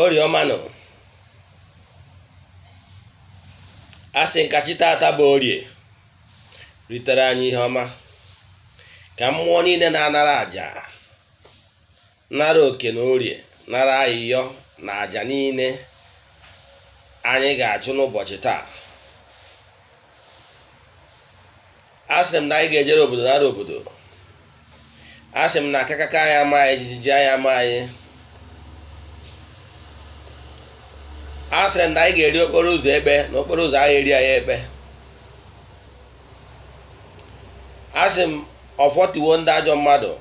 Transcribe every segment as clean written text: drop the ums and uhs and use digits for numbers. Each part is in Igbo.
Oriọmanụ asị nkachi tata bụ orie ritere anyị ihe ọma, ka mmụọ niile na-anara àjà nara oke na orie nara ayịyọ na àjà niile anyị ga-achụ n'ụbọchị taa. Asịrị m na anyị ga-ejere obodo nara obodo, asị m na akakaka anyị ama anyị, ejiji anyị ama anyị, asịrị m na anyị ga-eri okporo ụzọ ekpe na okporo ụzọ ahụ eri anyị ekpe. Asị m ọfọ tiwo ndị ajọ mmadụ,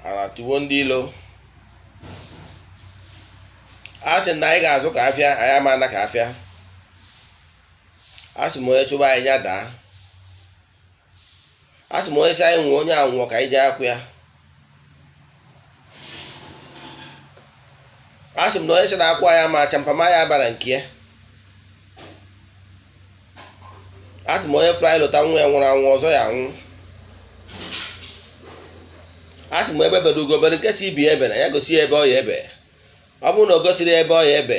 ala tiwo ndị ilo. Asị m na anyị ga-azụ ka afịa, anyị ama ana ka afịa. Asị m onye chụba anyị ya daa. Asị m onye si anyị nwụọ onye anwụọ ka anyị jee akwụ ya. Asị m na onye si na akwụ anyị ama acha mpama ya bara nke ya. Asị m onye fụrụ anyị lụta nwa ya nwụrụ anwụ ọzọ ya anwụ. Asị m ebe bere ugobere nke si ibi ebe na ya gosi ebe ọ ya ebe. Ọ bụrụ na o gosiri ebe ọ ya ebe,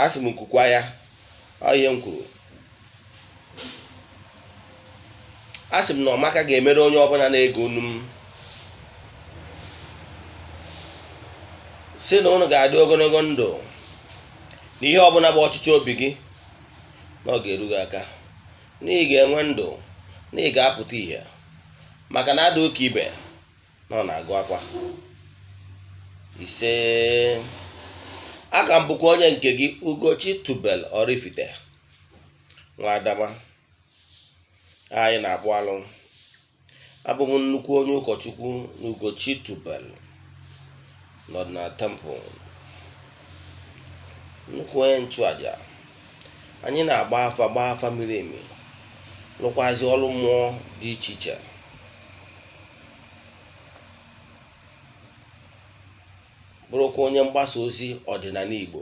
asị m nkwukwa ya, ọ ihe m kwuru. Asị m na ọmaka ga-emere onye ọbụla na-ege unu m, si na unu ga-adị ogologo ndụ na ihe ọbụla bụ ọchịchị obi gị na ọ ga-eru gị aka, na ị ga-enwe ndụ, na ị ga-apụta ihe, maka na ada ụka ibe na ọ na-agụ akwa. Ise. Aka m bụkwa onye nke gị, Ugochi tubelu Oraifite, Nwa Adama. Anyị na-abụ alụ. Abụ m nnukwu onye ụkọchukwu na Ugochi tubelu n'ọdịnala temple, nnukwu onye nchụaja. Anyị na-agba afa miri emi, lụkwazi ọrụ mmụọ dị iche iche. Bụrụkwa onye mgbasa ozi ọdịnala Igbo.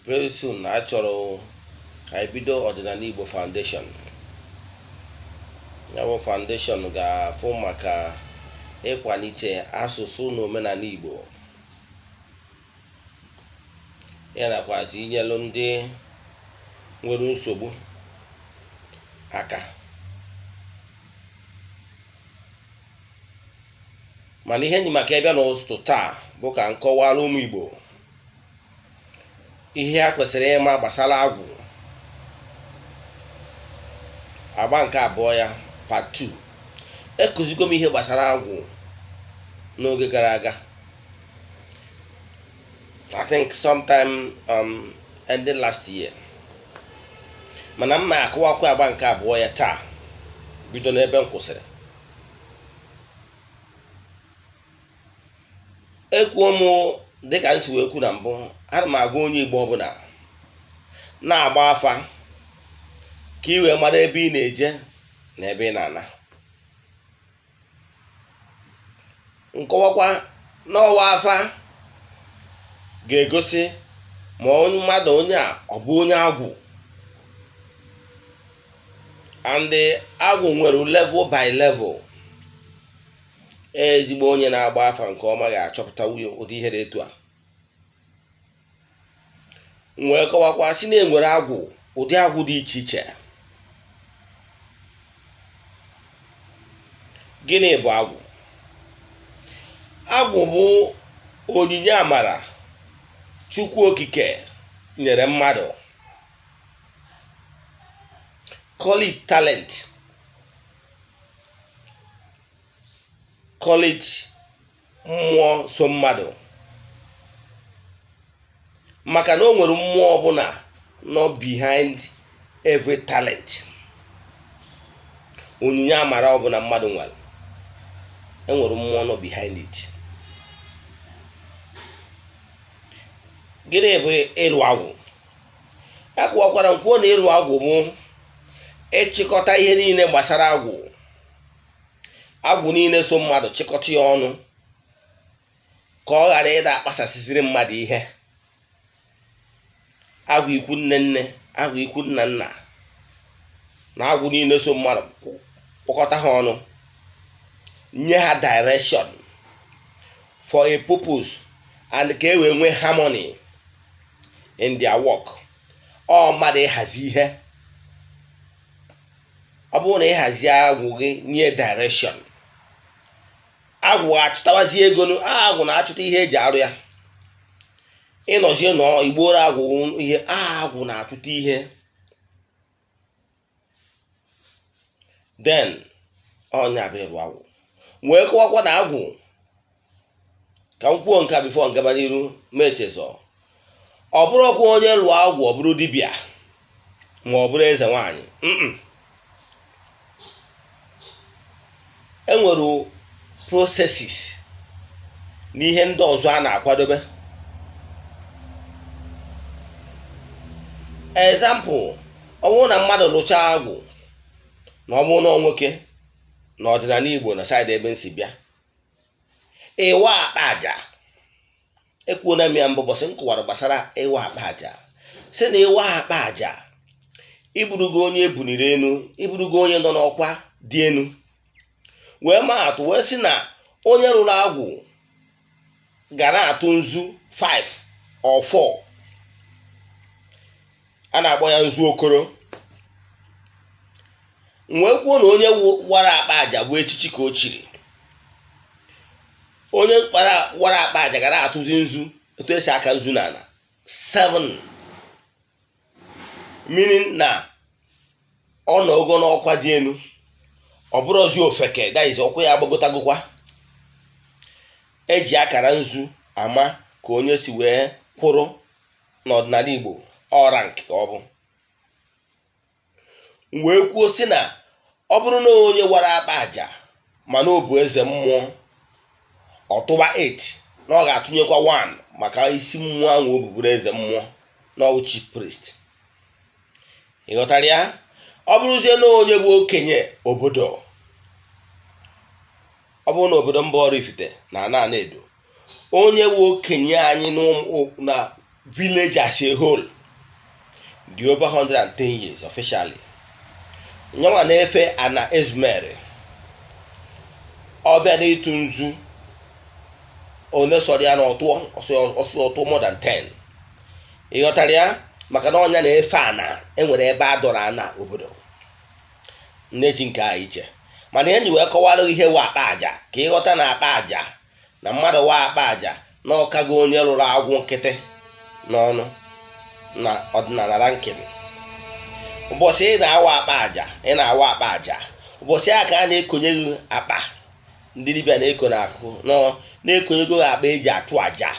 Very soon na achọrọ ka anyị bido ọdịnala Igbo foundation. Ya bụ foundation ga-afụ maka ịkwalite asụsụ na omenala Igbo, ya nakwazi inyelu ndị nwere nsogbu aka. Mana ihe nyi maka ịbịa n'ụtụtụ taa bụ ka nkọwara ụmụ Igbo ihe ha kwesịrị ịma gbasara agwụ, agba nke abụọ ya, part 2. Ekụzigo m ihe gbasara agwụ n'oge gara aga, I think sometime ending last year, mana m na-akọwakwa agba nke abụọ ya taa, bido n'ebe m kwụsịrị. Ekwuo m dịka m si wee kwu na mbụ, ana m agwa onye Igbo ọbụla na-agba afa ka i wee mara ebe ị na-eje na ebe ị na-ana. Nkọwakwa n'ọwa afa ga-egosi ma onye mmadụ onye a ọ bụ onye agwụ, and agwụ nwere level by level. Ezigbo onye na-agba afa nke ọma ga-achọpụta ụdị ihe dị etu a. Nwee kọwakwa si na enwere agwụ, ụdị agwụ dị iche iche. Gịnị bụ agwụ? Agwụ bụ onyinye amara Chukwu Okike nyere mmadụ. Call it talent, call it mmụọ so mmadụ, maka na o nwere mmụọ ọbụla nọ behind every talent. Onyinye amara ọbụla mmadụ nwere, enwere mmụọ nọ behind it. Gịnị bụ ịlụ agwụ? Akwụwakwara nkwuo na ịlụ agwụ bụ ịchịkọta ihe niile gbasara agwụ. Agwụ niile so mmadụ chịkọta ya ọnụ ka ọ ghara ịda akpasasịsịrị mmadụ ihe. Agwụ ikwu nne nne, agwụ ikwu nna nna, na agwụ niile so mmadụ kpọkọta ha ọnụ, nye ha direction, for a purpose and ka e wee nwee harmony in their work. Ọ mmadụ ịhazi ihe. Ọ bụrụ na ịhazi agwụ gị nye direction, agwụ achụtawazi ego. Agwụ na-achụta ihe eji arụ ya. Ịnọzie nọ igboro agwụ ihe, agwụ na-achụta ihe. Then ọnya bụ ịrụ agwụ. Wee kọwakwa na agwụ, ka m kwuo nke a bifo ngaba n'iru mechezọ, ọ bụrụkwa onye lụọ agwụ ọ bụrụ dibịa ma ọ bụrụ eze nwaanyị. Enwere processes na ihe ndị ọzọ a na-akwadobe. Example, ọ bụrụ na mmadụ lụchaa agwụ, na ọ bụrụ na nwoke na ọdịnala Igbo na saịdị ebe nsi bịa, ịwa akpa aja. Ekwuona m ya mbụ bọsị m kụwara gbasara ịwa akpa aja. Si na ịwa akpa aja, iburugo onye ebuniri enu, iburugo onye nọ n'ọkwa dị enu. Wee maa atụ wee sị na onye rụrụ agwụ ga na-atụ nzu 5 or 4. A na-akpọ ya nzu okoro. Wee kwuo na onye wara akpa aja bụ echichi ka o chiri. Onye wara akpa aja ga na-atụzi nzu etu esi aka nzu n'ala 7, meaning na ọ nọ ogo n'ọkwa dị enu. Ọ bụrụzi ofeke, that is ọkwa ya agbagotagokwa. Eji akara nzu ama ka onye si wee kwụrụ n'ọdịnala Igbo, ọ rank ka ọ bụ. Wee kwuo sị na ọ bụrụ na onye wara akpa aja mana ọ bụ eze mmụọ, ọ tụba 8, na ọ ga-atụnyekwa 1 maka isi mmụọ ahụ o bụbụrụ eze mmụọ, na ọ bụ chief priest. Ị ghọtara ya? Ọ bụrụzie na onye bụ okenye obodo, ọ bụrụ na obodo mba Oraifite na ana edo, onye bụ okenye anyị na village as a whole dị over 110 years officially. Nyanwa na-efe ana ezumere. Ọ bịa n'ịtụ nzu, onye sọrọ ya na ọtụ more than 10. Ị ghọtara ya? Maka na ọnya na-efe ana, enwere ebe a dọrọ ana obodo. Nneji nke a iche. Mana enyi wee kọwara ihe wa akpa aja, ka ịghọta na akpa aja na mmadụ wa akpa aja na ọkago onye lụrụ agwụ nkịtị n'ọnụ na ọdịnala rankin. Ụbọchị ị na-awa akpa aja, ị na-awa akpa aja, ụbọchị a ka a na-ekonye gị akpa. Ndị dibịa na-eko n'akụkụ na-ekonye gị akpa eji achụ aja.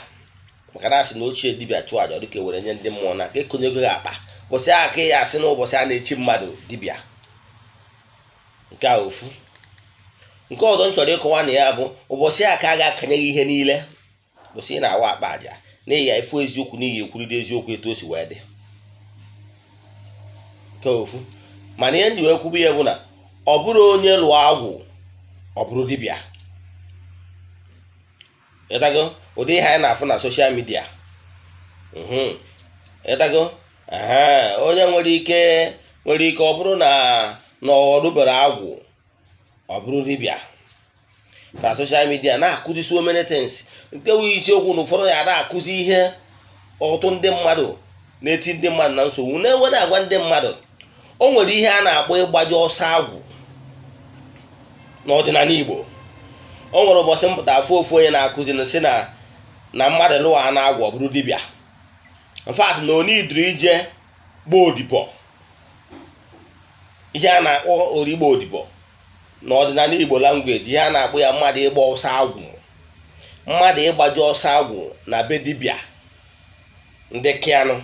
Maka na asị na ochie dibịa chụọ aja, ọ dịka were nye ndị mmụọ na ka ekonye gị akpa. Ụbọchị a ka ya asị na ụbọchị a na-echi mmadụ dibịa. Nke a ofu. Nke ọzọ m chọrọ ịkọwa na ya bụ ụbọchị a ka a ga-akanye gị ihe niile. Ụbọchị ị na-awa akpa aja, n'ihi ya ifu eziokwu n'ihi ekwuride eziokwu etu o si wee dị. Nke ofu. Mana ihe ndị wee kwubu ya bụ na ọ bụrụ onye lụọ agwụ ọ bụrụ dibịa. Ịtago ụdị ihe anyị na-afụ na soshal midia. Ịtago onye nwere ike ọ bụrụ na ọ rụbere agwụ ọ bụrụ dibịa. Na soshal midia na-akụzi so many things. Nke wụ isiokwu na ụfọdụ ya na-akụzi ihe ọtụ ndị mmadụ na-eti ndị mmadụ na nsogbu, na-enwe na-agwa ndị mmadụ. O nwere ihe a na-akpọ ịgbaji ọsọ agwụ n'ọdịnala Igbo. O nwere ụbọchị mpụta afọ ofu onye na-akụzi na sị na mmadụ lụọ na agwụ ọ bụrụ dibịa. In fact, na onye idiri ije gbaa odibo. Ihe a na-akpọ origbo odibo n'ọdịnala Igbo language, ihe a na-akpọ ya mmadụ ịgba ọsọ agwụ. Mmadụ ịgbaji ọsọ agwụ na be dibịa ndị Kianụ.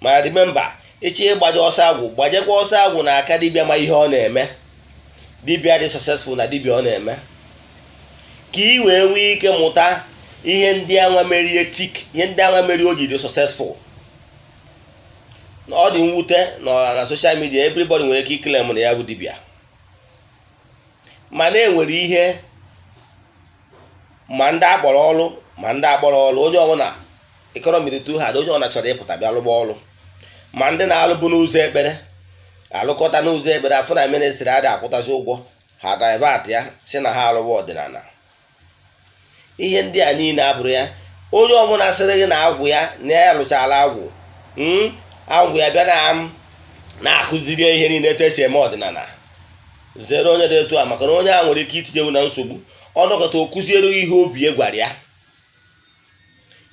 Ma remember, echi ịgbaji ọsọ agwụ, gbajekwa ọsọ agwụ na aka dibịa ma ihe ọ na-eme. Dibịa dị successful na dibịa ọ na-eme. Ka ị wee nwee ike mụta ihe ndị anwa merie ihe ndị anwa merie o ji dị successful. Ọ dị mwute na social media everybody nwere ike claim na ya bụ dibịa. Mana enwere ihe ma ndị akpọrọ ọrụ onye ọbụla economy dị too hard, onye ọbụla chọrọ ịpụta bịa lụgba ọrụ. Ma ndị na-alụbụ n'ụzọ ekpere alụkọta n'ụzọ ekpere, afọ na ministry adị akwụtazi ụgwọ, ha divert ya si na ha alụwa ọdịnala. ihe ndị a niile abụrụ ya. Onye ọbụla sịrị gị na agwụ ya na ya lụchala agwụ agwụ ya bịa na-akụziri ihe niile etu esi eme ọdịnala, zere onye dị etu a, maka na onye a nwere ike itinyewu na nsogbu. Ọnọkọta o kụziere ihe obi ya gwara ya,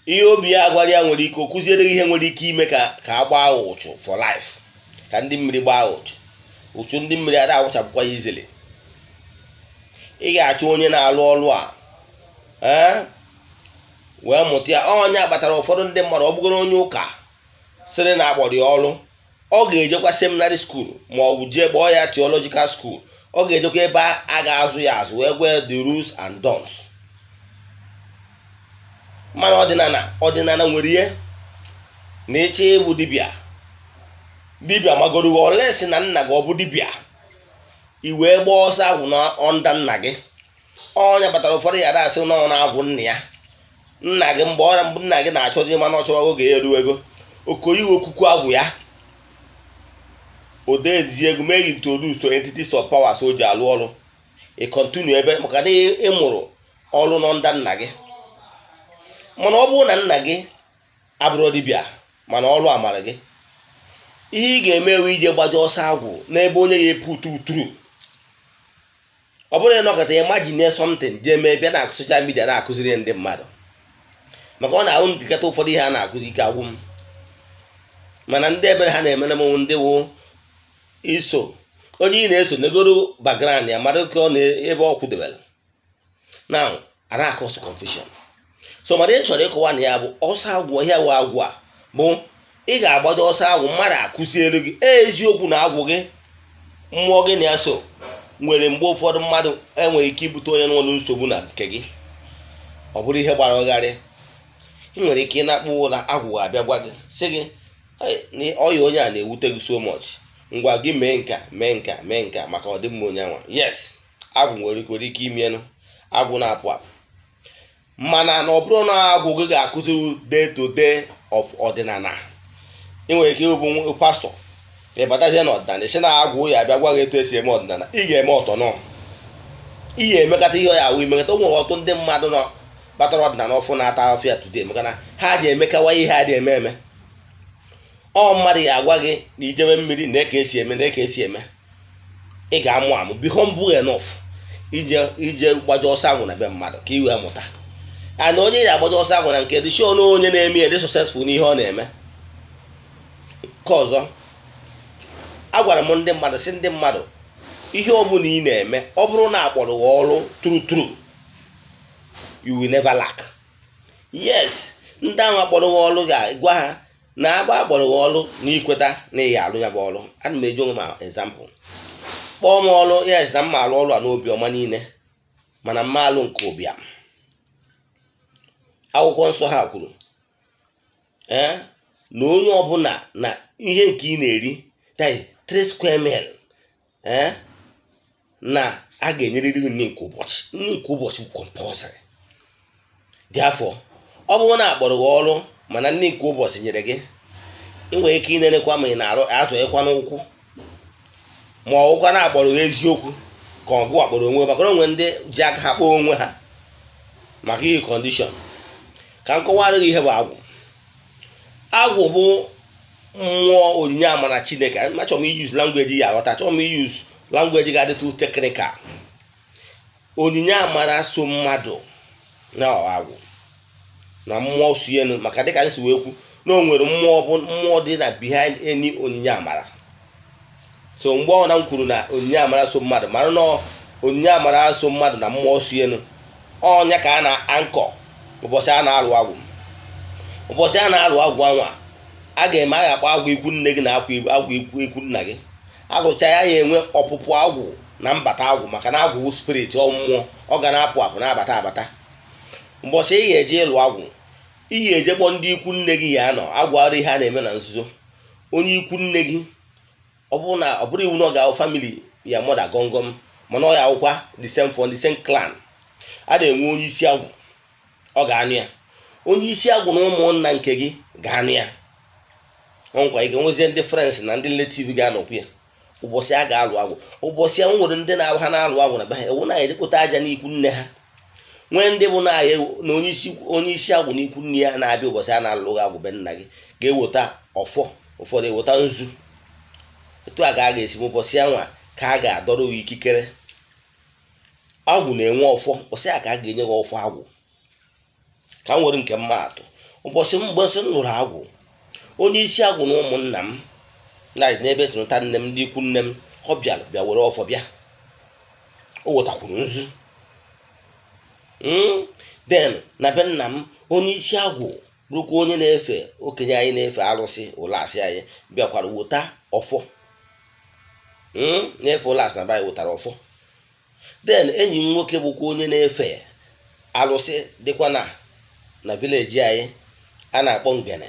ihe obi ya gwara ya nwere ike o kụziere ihe nwere ike ime ka a gbaa ụchụ for life, ka ndị mmiri gbaa ụchụ ndị mmiri ada awụchapụkwa ya izele. Ị ga-achọ onye na-alụ ọrụ a wee mụta ya. Onye kpatara ụfọdụ ndị mmadụ, ọ bụgoro onye ụka sịrị na akpọrọ ya ọrụ, ọ ga-ejekwa seminary school ma ọ bụ jee kpọọ ya theological school. Ọ ga-ejekwa ebe a ga-azụ ya azụ wee gwa the rules and don'ts. Mana ọdịnala nwere ihe na ịchọ ịbụ dibịa magoro ole si na nna gị ọ bụ dibịa, i wee gbaa ọsọ agwụ na ọnda nna gị. Onye kpatara ụfọdụ ya dasị na ọ na-agwụ nna ya. Nna gị mgbe nna gị na-achọzi mana ọ chọwa oge ya eruo ego, okoyiwe okuku agwụ ya, odeezi ego mee introduce to entities of powers o ji alụ ọrụ. Ị continue ebe maka na ị mụrụ ọrụ n'ọnda nna gị. Mana ọ bụrụ na nna gị abụrụ dibịa mana ọrụ amara gị, ihe ị ga-eme ewe ije gbaje ọsọ agwụ n'ebe onye ya eputu uturu. Ọ bụrụ ịnọkọta imagine something jee mee bịa na social media na-akụziri ndị mmadụ, maka ọ na-ahụ nkekata ụfọdụ ihe a na-akụzi ike agwụ m. Mana ndị ebere ha na-emere m ndị wụ iso onye ị na-eso negoro background ya mara ka ọ na-ebe ọ kwudebere na a na-akọsụ confusion. So mara ị chọrọ ịkọwa na ya bụ ọsọ agwụ. Ihe wụ agwụ a bụ ị ga-agbado ọsọ agwụ, mmadụ akụzielu gị eziokwu na agwụ gị mmụọ gị na ya so. Nwere mgbe ụfọdụ mmadụ enwere ike ibute onye n'ụlọ nsogbu na nke gị, ọ bụrụ ihe gbara ọgharị. Ị nwere ike ịnakpụ ụla agwụ abịa gwa gị sị gị na ọya onye a na-ewute gị so much, ngwa gị mee nka maka ọdịmma onye anwa. Yes, agwụ nwere ike imienụ, agwụ na-apụ apụ. Mana na ọ bụrụ na agwụ gị ga-akụziri day to day of ọdịnala. Ị nwere ike ịbụ pastọ, ịbatazie n'ọdịnala isi na agwụ ya abịa gwa gị etu esi eme ọdịnala. Ị ga-eme ọtọ nọ, ị ga-emekata ihe ya awụ imekata. O nwere ọtụ ndị mmadụ nọ kpatara ọdịnala ọfụ na-ata afịa today maka na ha dị emekawa ihe ha dị eme. Ọ mmadụ ya agwa gị na ijebe mmiri na eke esi eme, ị ga-amụ be humble enough ije gbaje ọsọ agwụ na be mmadụ ka ị wee mụta. Na onye ya agbaje ọsọ agwụ na nke dị show na onye na-eme ya dị successful n'ihe ọ na-eme. Nke ọzọ, agwara m ndị mmadụ sị ndị mmadụ ihe ọbụla ị na-eme, ọ bụrụ na akpọrọ gị ọrụ true you will never lack. Yes, ndị ahụ akpọrọ gị ọrụ ga-agwa ha na agba akpọrọ gị ọrụ na ikweta na ị ga-alụ ya bụ ọrụ. Ana m eji onwe ma example. Kpọọ m ọrụ, yes, na mma alụ ọrụ a n'obi ọma niile, mana mma alụ nke ụbịam. Akwụkwọ nsọ ha kwuru na onye ọbụla na ihe nke ị na-eri 3 square meal na a ga-enyerịrị nri nke ụbọchị. Nri nke ụbọchị bụ compulsory. Therefore, ọ bụrụ na akpọrọ gị ọrụ mana nri nke ụbọchị nyere gị, ị nwere ike ịnerekwa ma ị na-azụghịkwa n'ụkwụ ma ọgwụkwa na-akpọrọ gị eziokwu ka ọgụ akpọrọ onwe, maka onwe ndị ji aka ha kpọọ onwe ha maka ihe kọndishọn. Ka m kọwara gị ihe bụ agwụ. Agwụ bụ mmụọ onyinye amara Chineke. Achọrọ m iyuzu langweji ya aghọta, achọrọ m iyuzu langweji ga-adịtụ teknikal. Onyinye amara so mmadụ na agwụ na mmụọ suenu, maka dịka anyị si wee kwu na o nwere mmụọ dị na behind any onyinye amara. So mgbe ọ na m kwuru na onyinye amara so mmadụ, mara na onyinye amara so mmadụ na mmụọ suenu, ọnya ka a na-ankọ ụbọchị a na-alụ agwụ. Ụbọchị a na-alụ agwụ anwa a ga-eme, a ga-akpọ agwụ ikwu nne gị na agwụ ikwu nna gị. Agwụcha ya enwe ọpụpụ agwụ na mbata agwụ, maka na agwụ spirit mmụọ, ọ ga na-apụ apụ na-abata. Ụbọchị ị ga-eje ịlụ agwụ, ị ga-eje kpọ ndị ikwu nne gị ya nọ agwụ arụ ihe a na-eme na nzuzo. Onye ikwu nne gị ọ bụrụ iwu na ọ ga-ahụ famili ya mọda gọngọm, mana ọ ya awụkwa the same for the same clan. A na-enwe onye isi agwụ, ọ ga-anụ ya. Onye isi agwụ na ụmụnna nke gị ga-anụ ya. Ọnkwa ị ga-enwezie ndị frens na ndị relative ga-anọkwu ya ụbọchị a ga-alụ agwụ. Ụbọchị a nwere ndị ha na-alụ agwụ na be ha ewu na-edepụta aja n'ikwu nne ha. nwee ndị bụ na onye isi agwụ n'ikwu nne ya na-abịa ụbọchị a na-alụ gị agwụ be nna gị ga-eweta ọfọ, ụfọdụ eweta nzu. Etu a ka a ga-esi ụbọchị ya nwa ka a ga-adọrọ ya ikikere. Agwụ na-enwe ọfọ, ụbọchị a ka a ga-enye gị ọfọ agwụ. Ka m nwere nke mma atụ, ụbọchị m lụrụ agwụ, onye isi agwụ na ụmụnna m na n'ebe sonụta nne m, ndị ikwu nne m, ọ bịa were ọfọ bịa, o wetakwuru nzu. Den na be nna m, onye isi agwụ bụrụkwa onye na-efe okenye anyị na-efe arụsị ụlasị anyị, bịakwara wota ọfọ. Na-efe ụlasị na be anyị wetara ọfọ. Den enyi m nwoke bụkwa onye na-efe arụsị dịkwa na vileji anyị a na-akpọ Ngene,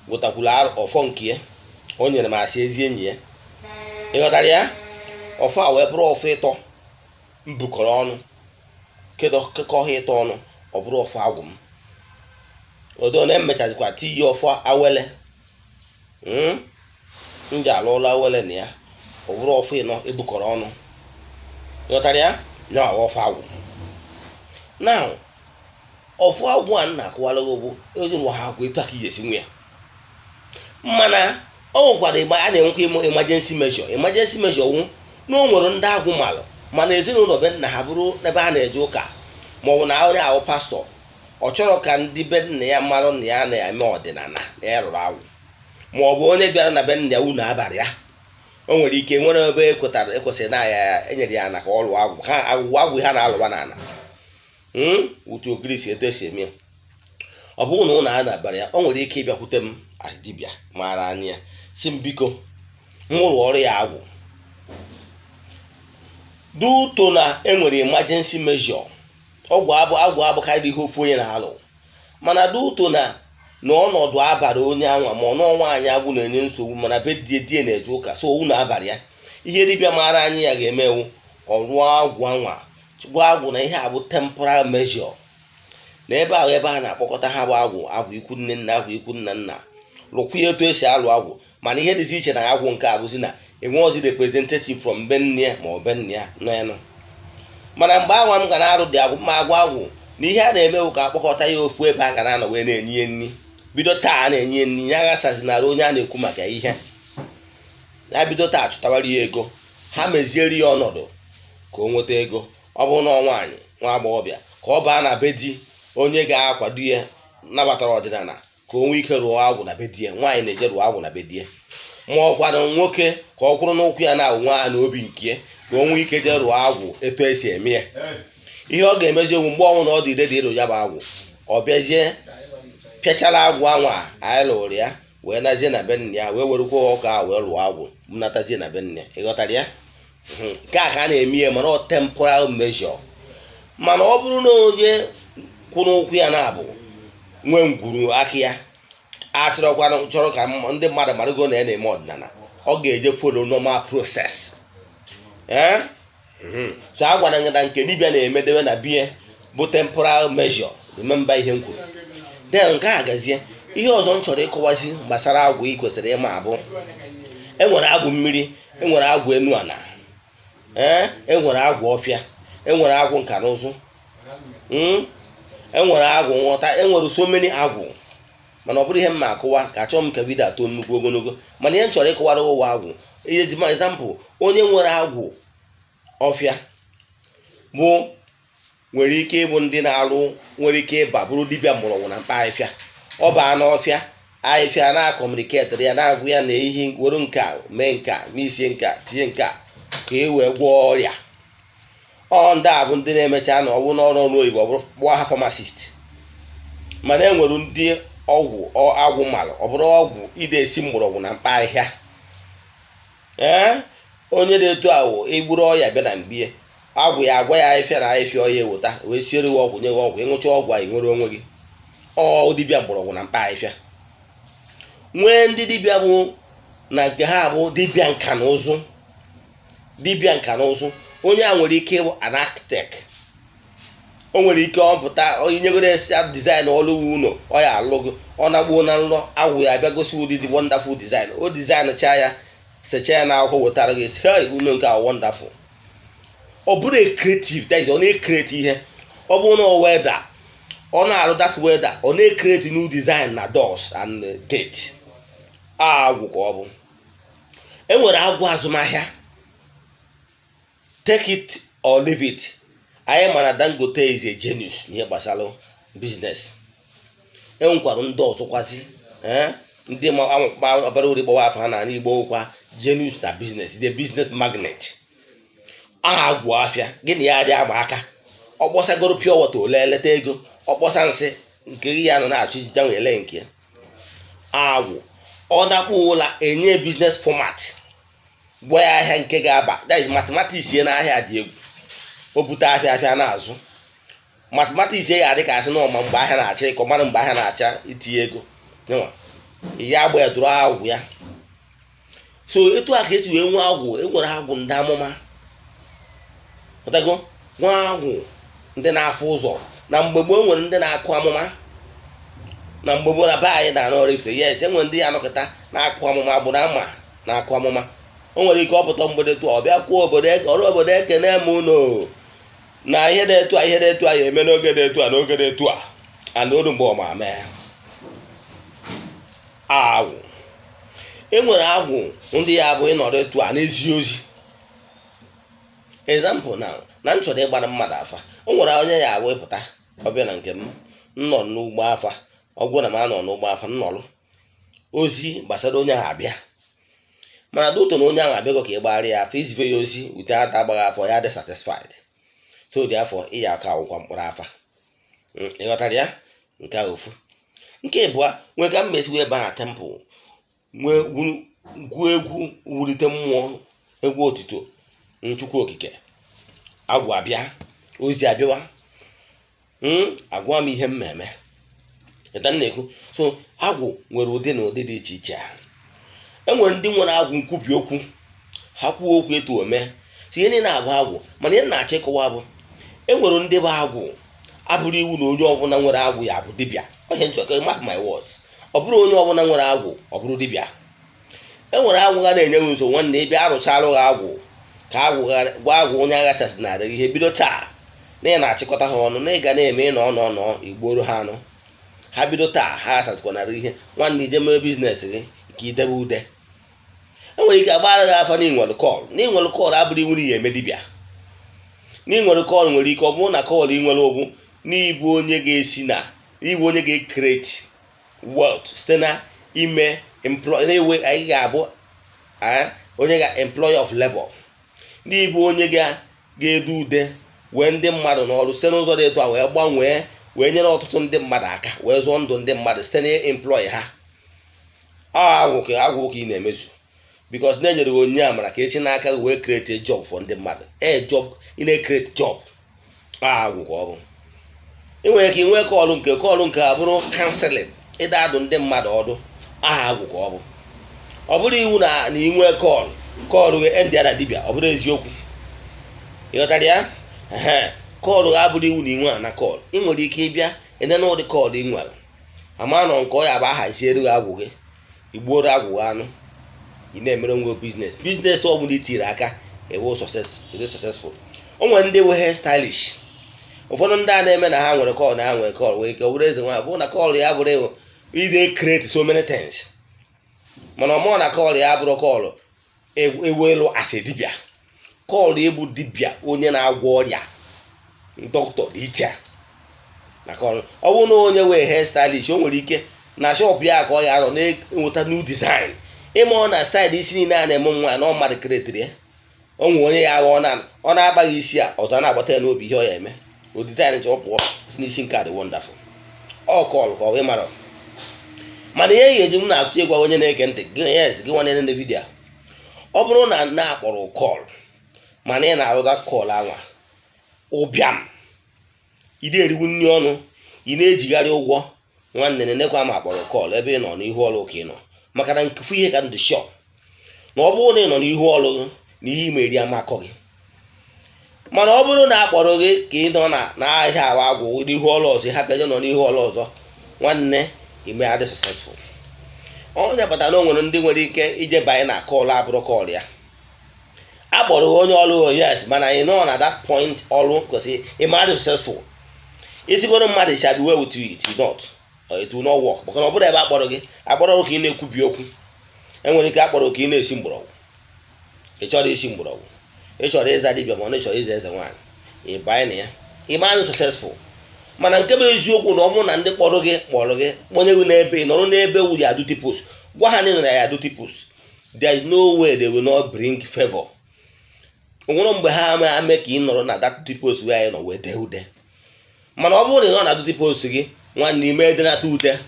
wetakwuru ọfọ nke ya, o nyere m asị ezi enyi ya. Ịghọtara ya? Ọfọ a wee bụrụ ọfọ ịtọ m bukọrọ ọnụ, kekọ ha ịtọ ọnụ, ọ bụrụ ọfọ agwụ m. Odo na emechazikwa tiyi ọfọ awele, m ji alụ ụlọ awele na ya, ọ bụrụ ọfọ ịnọ ebukọrọ ọnụ. Ịghọtara ya? Ya ọfọ agwụ. Na ọfọ agwụ a na-akụwara gị bụ onye nwa ha agwụ, etu aka ị ga-esi nwe ya. Mana o nwekwara a na-enwekwa emergency measure. Emergency measure wụ na o nwere ndị agwụ malụ, mana ezinụlọ be nna ha bụrụ n'ebe a na-eje ụka, maọbụ na onye ahụ pastọ, ọ chọrọ ka ndị be nna ya marụ na ya na-eme ọdịnala na ya rụrụ agwụ, maọbụ onye bịara na be nna ya unu abalị ya, o nwere ike nwere ebe ekwesịrị na ya enyere ya na ka ọ lụọ agwụ. Ha agwụ ha na-alụwa n'ala utu ogirisi etu esi eme. Ọ bụrụ na ụnụ a na-abara ya, o nwere ike ịbịakwute m as dibịa maara anya ya, si m biko m rụọ ọrụ ya agwụ. Duto na enwere emergency measure, agwụ abụkarị ihe ofu onye na-alụ, mana duto na ọnọdụ abara onye anwa ma ọ n'ọnwa anyị agwụ na-enye nsogbu, mana be die na-eje ụka, so unu abalị ya, ihe dibịa maara anyị ya ga-emewu ọ rụọ agwụ anwa. Gwa agwụ na ihe a bụ temporal measure, na ebe ahụ ebe a na-akpọkọta ha bụ agwụ ikwu nne nna, agwụ ikwu nna nna, rụkwa etu esi alụ agwụ. Mana ihe dịzi iche na agwụ nke a bụzi na enweghịzi representative from be nne ya ma ọ be nne ya nọ ya nọ. Mana mgbe anwa m ga na-arụ dị agwụ ma agwụ na ihe a na-emewu ka akpọkọta ya ofu ebe a ga na-anọ wee na-enye nri. Bido taa a na-enye nri ya ghasazinara onye a na-ekwu maka ihe ya, bido taa chụtawara ya ego, ha mezieri ya ọnọdụ ka o nweta ego. Ọ bụrụ na nwaanyị nwa agbọghọbịa ka ọ baa na be di onye ga-akwado ya nabatara ọdịnala ka o nwee ike rụọ agwụ na be di ya. Nwaanyị na-eje rụọ agwụ na be di ya, ma ọ kwado nwoke ka ọ kwụrụ n'ụkwụ ya na nwa na obi nke ya ka o nwee ike jee rụọ agwụ etu esi eme ya. Ihe ọ ga-emezi onwe mgbe ọnwụ na ọ dị ire dị ịrụ ya bụ agwụ, ọ bịazie pịachara agwụ anwa anyị lụrụ ya wee nazie na be nne ya, wee werekwa ọka wee lụọ agwụ natazie na be nne ya. Ịghọtara ya? Nke a ka a na-eme ya, mana ọ temporal measure. Mana ọ bụrụ na onye kwụrụ ụkwụ ya na-abụ nwee ngwuru aka ya, chọrọ ka ndị mmadụ marago na ya na-eme ọdịnala, ọ ga-eje follow normal process. So a gwara na nke dibịa na-emedewe na biya bụ temporal measure. Remember ihe m kwuru. Den nke a gazie ihe ọzọ m chọrọ ịkọwazi gbasara agwụ ị kwesịrị ịma abụ, enwere agwụ mmiri, enwere agwụ enu ala, enwere agwụ ọfịa, enwere agwụ nka na ụzụ, enwere agwụ nghọta, enwere so many agwụ. Mana ọ bụrụ ihe m ma akụwa ka achọọ m ka vidio atọ nnukwu ogologo, mana ihe m chọrọ ịkọwara ụwa agwụ. Ihe ji ma example, onye nwere agwụ ọfịa bụ nwere ike ịbụ ndị na-alụ, nwere ike ịba bụrụ dibịa mgbọrọgwụ na mkpa ahịfịa. Ọ baa n'ọfịa ahịfịa na-akọmuniketịrị ya, na-agwụ ya na ihe were nke a mee nke a, misie nke a, tinye nke a ka e wee gwọọ ọrịa. Ndị a bụ ndị na-emecha na ọ bụ n'ọrụ ọrụ oyibo ọ bụrụ kpọọ ha pharmacist. Mana enwere ndị ọgwụ agwụ malụ, ọ bụrụ ọgwụ ide esi mgbọrọgwụ na mkpa ahịhịa. Onye na-eto ahụ egburu ọya bịa na mbie, agwụ ya agwa ya ahịfịa na ahịfịa ọya eweta wee siere gị ọgwụ, nye gị ọgwụ, ịṅụcha ọgwụ anyị nwere onwe gị. Dibịa mgbọrọgwụ na mkpa ahịfịa. Nwee ndị dibịa bụ na nke ha bụ dibịa nka na ụzụ. Dibịa nka na ụzụ, onye a nwere ike ịbụ an architect. O nwere ike ọpụta nyegoro esi design ọrụ ụlọ, ọ ya alụ gị, ọ na-agbuo na nrọ, agwụ ya abịa gosi ụdị dị wonderful design. O design cha ya, secha ya na akwụkwọ wetara gị, hey, ụlọ nke a wonderful. Ọ bụrụ creative, that is, ọ na-ekreti ihe. ọ bụrụ na welder ọ na-arụ that welder ọ na-create new design na doors and gate. Agwụ ka ọ bụ. Enwere agwụ azụmahịa, take it or leave it. Anyị mana Dangote is a genius n'ihe gbasara business. Enwekwara ndị ọzọkwazi ndị ọbara uri gbawa afọ ha na Igbo ụkwa genius na business, is a business magnet. Agwụ afịa gịnị ya adị agba aka, ọ gbọsagoro pure water ole leta ego, ọ kpọsa nsị nke ya nọ na-achụ ijija nwere ele nke agwụ. Ọ dakpụ ụla enye business format, gwa ya ahịa nke ga-aba, that is mathematics ye na ahịa dị egwu. O bute afịa na-azụ, mathematics ye ga-adị ka asị na ọma mgbe ahịa na-acha ịkọ, mara mgbe ahịa na-acha itinye ego ya agba ya dụrụ agwụ ya. So etu a ka esi wee nwee agwụ. Enwere agwụ ndị amụma, nwa agwụ ndị na-afụ ụzọ. Na mgbe gboo enwere ndị na-akụ amụma, na mgbe gboo na be anyị na Oraifite, yes, enwere ndị anọkọta na-akụ amụma, bụ na mma na-akụ amụma. O nwere ike ọ pụta mgbede tụ ọ bịa kwuo ọrụ obodo ekene m ụnụ na ihe dị etu a ya eme n'oge dị etu a n'oge dị etu a, and oru mgbe ọma mee. Agwụ. Enwere agwụ ndị ya bụ ịnọrọ etu a n'ezi ozi. Example na m chọrọ ịgbara mmadụ afa, o nwere onye ya wepụta ọbịa na nke m nọ n'ugbo afa, ọgwụ na m anọ n'ugbo afa nnọrụ ozi gbasara onye ahụ abịa, mana dụtọ na onye ahụ abịago ka ị gbara ya afa, izife ya ozi ute ata agbaghị afọ ya dị satisfied. So dị afọ ịya aka akwụkwọ mkpụrụ afa. Ịghọtara ya? Nke a ofu. Nke ịbụa, nwee ka mmesi wee ba na temple nwee gwuo egwu wulite mmụọ, egwu otito Chukwu okike. Agwụ abịa, ozi abịawa, agwa m ihe mmemme na-ekwu. So agwụ nwere ụdị na ụdị dị iche iche. Enwere ndị nwere agwụ nkwubi okwu, ha kwuo okwu etu ome, so ihe niile na-abụ agwụ. Mana ihe na-achọ ịkọwa bụ enwere ndị bụ agwụ abụrụ iwu na onye ọbụla nwere agwụ ya bụ dibịa. Onye nchọka mark my words, ọ bụrụ onye ọbụla nwere agwụ ọ bụrụ dibịa. Enwere agwụ ga na-enye nso nwanne ebe arụchala ụgha agwụ ka gwa agwụ onye agha sasinarị ihe bido taa na ị na-achịkọta ha ọnụ, na ị ga na-eme nọ igboro ha anụ. Ha bido taa ha asazikwanarị ihe nwanne ije mee biznes gị ka idebe ude. Enwere ike agbara gị afa n'inwere kọl abụrụ iwu na ihe eme dibịa. N'inwere kọl nwere ike ọ bụrụ na kọl inwere ogbu n'ịbụ onye ga-esi na ịbụ onye ga-ekreti wealth site na ime na-ewe anyị ga-abụ onye ga-employer of labor, n'ịbụ onye ga-edu ude wee ndị mmadụ n'ọrụ site n'ụzọ dị etu a wee gbanwee wee nyere ọtụtụ ndị mmadụ aka wee zụọ ndụ ndị mmadụ site na employ ha. Agwụ ka ị na-emezu because na-enyere onye amara ka echi n'aka wee create a job for ndị mmadụ. Job ị na-ekreti job. Agwụ ka ọ bụ. Ị nwere ike inwe kọlụ nke abụrụ counseling, ịda adụ ndị mmadụ ọdụ. Agwụ ka ọ bụ. Ọ bụrụ iwu na inwe kọlụ gị ndị ada dibịa, ọ bụrụ eziokwu. Ịghọtara ya? Kọlụ gị abụrụ iwu na inwe na kọlụ. Ị nwere ike ịbịa ene na ụdị kọlụ ị nwere, ama nọ nke ọ ya bụ ahaziere gị agwụ gị, igbuoro agwụ gị anụ, ị na-emere nwe biznes ọ bụla itiri aka ewu successful. O nwere ndị we hair stylish. Ụfọdụ ndị a na-eme na ha nwere kọlụ wee ike were eze nwa bụ na kọlụ ya bụrụ ide create so many things, mana ọmụọ na kọlụ ya bụrụ kọlụ ewelu as a dibịa. Kọlụ ịbụ dibịa onye na-agwọ ọrịa, dọkịta dị iche na kọlụ. Ọ bụrụ na onye wee hair stylish, o nwere ike na shop ya ka ọ ya nọ na-enweta new design. Ịma ọ na side isi niile a na-eme nwa na ọ mmadụ kreetiri ya, o nwere onye ya ọ na-agbaghị isi a ọzọ na-agbata ya n'obi ihe ọ ya eme, o design nche ọ pụọ si n'isi nke a dị wonderful. Ọ kọlụ ka ọ wee mara. Mana ihe ga-eji m na-achọ ịgwa onye na-ege ntị gị, yes, gị nwanne ndị vidiyo, ọ bụrụ na na-akpọrọ kọlụ mana ị na-arụda kọlụ anwa ụbịam, ị na-eriwu nri ọnụ, ị na-ejigharị ụgwọ, nwanne na-enekwa ma akpọrọ kọlụ ebe ị nọ n'ihu ọrụ ka ị nọ. Maka na nkefu ihe ka ndụ shọ na ọ bụrụ na ị nọ n'ihu ọrụ na ihe ime eri amakọ gị. Mana ọ bụrụ na akpọrọ gị ka ị nọ na ahịa awa agwụ n'ihu ọrụ ọzọ, ịhapịa nọ n'ihu ọrụ ọzọ, nwanne ime adị successful. Onye kpatara na o nwere ndị nwere ike ije banye na kọlụ abụrụ kọlụ ya. Akpọrọ onye ọrụ yes, mana ị nọ na that point ọrụ kwesịrị ime adị successful. isigoro mmadụ shall be well with you, it will not work. Maka na ọ bụrụ ebe akpọrọ gị ka ị na-ekwubi okwu. Enwere ike akpọrọ ka ị na-esi mgbọrọgwụ. Ị chọrọ isi mgbọrọgwụ, ị chọrọ ịza dibịa ma ọ na ịchọrọ ịza eze nwaanyị, ị banye na ya, ị maa successful. Mana nke bụ eziokwu na ọ bụrụ na ndị kpọrọ gị kpọnye gị n'ebe ị nọrọ n'ebe wu ya do tipos, gwa ha na ị nọ na ya do tipos, there is no way they will not bring favor. Onwere mgbe ha ame ka ị nọrọ na that tipos wee anyị nọ wee dee ude. Mana ọ bụrụ na ị nọ na do tipos gị nwanne ime edenata ude,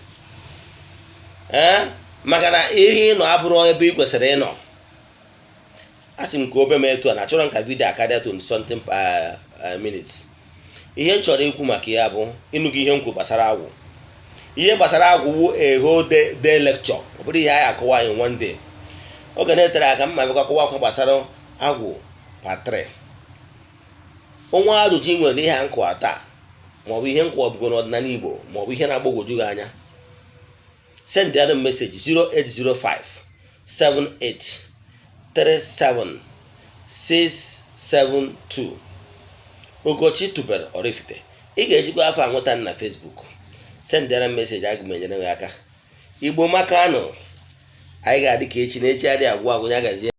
maka na ihe ị nọ abụrụ ebe ị kwesịrị ịnọ. Asị m ka obe m etu a na achọrọ m ka vidio akarịa 20 something minutes. Ihe m chọrọ ikwu maka ya bụ ịnụgị ihe m kwuru gbasara agwụ. Ihe gbasara agwụ wụ a whole day lecture, ọ bụrụ ihe anyị akọwa anyị one day. Oge na-etere aka mma bịakwa akọwa akwa gbasara agwụ part 3. Onwe ajụjụ ị nwere n'ihe a nkọwa taa, maọbụ ihe nkọwa bụgo n'ọdịnala Igbo, maọbụ ihe na-agbagwoju gị anya, send ya message 0805 78 37 672. Ugochi tubelu Oraifite. Ị ga-ejikwa afọ anweta na Facebook. Sendere message aga m enyere gị aka. Igbo maka anụ, anyị ga-adị ka echi na echi adị agwụ agwụ ya gazie.